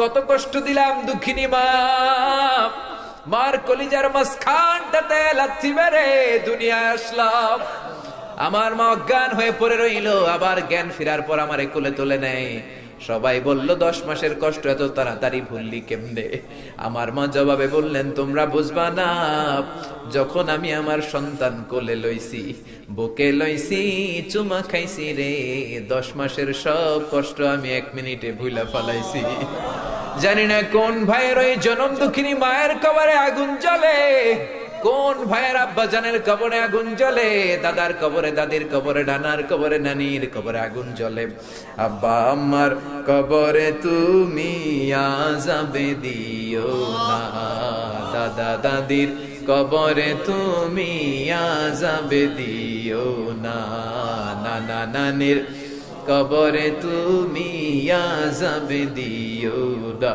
কত কষ্ট দিলাম দুঃখিনী মা, মার কলিজার মাঝখানটাতে লাথি মেরে দুনিয়ায় আসলাম। আমার মা অজ্ঞান হয়ে পড়ে রইল, আবার জ্ঞান ফেরার পর আমারে কোলে তুলে নেয়। সবাই বলল 10 মাসের কষ্ট এত তাড়াতাড়ি ভুললি কেমনে? আমার মা জবাবে বললেন, তোমরা বুঝবা না, যখন আমি আমার সন্তান কোলে লইছি, বুকে লইছি, চুমা খাইছি রে, 10 মাসের সব কষ্ট আমি 1 মিনিটে ভুলা ফেলাইছি। জানি না কোন ভাইয়ের ওই জনম দুঃখিনী মায়ের কবরে আগুন জ্বলে, কোন ভাইয়ের আব্বা জানের কবরে আগুন জ্বলে, দাদার কবরে, দাদির কবরে, নানার কবরে, নানির কবরে আগুন জ্বলে। আব্বা আম্মার কবরে তুমি আযাবে দিও না, দাদা দাদির কবরে তুমি আযাবে দিও না, নানা নানির কবরে তুমি আযাবে দিও না।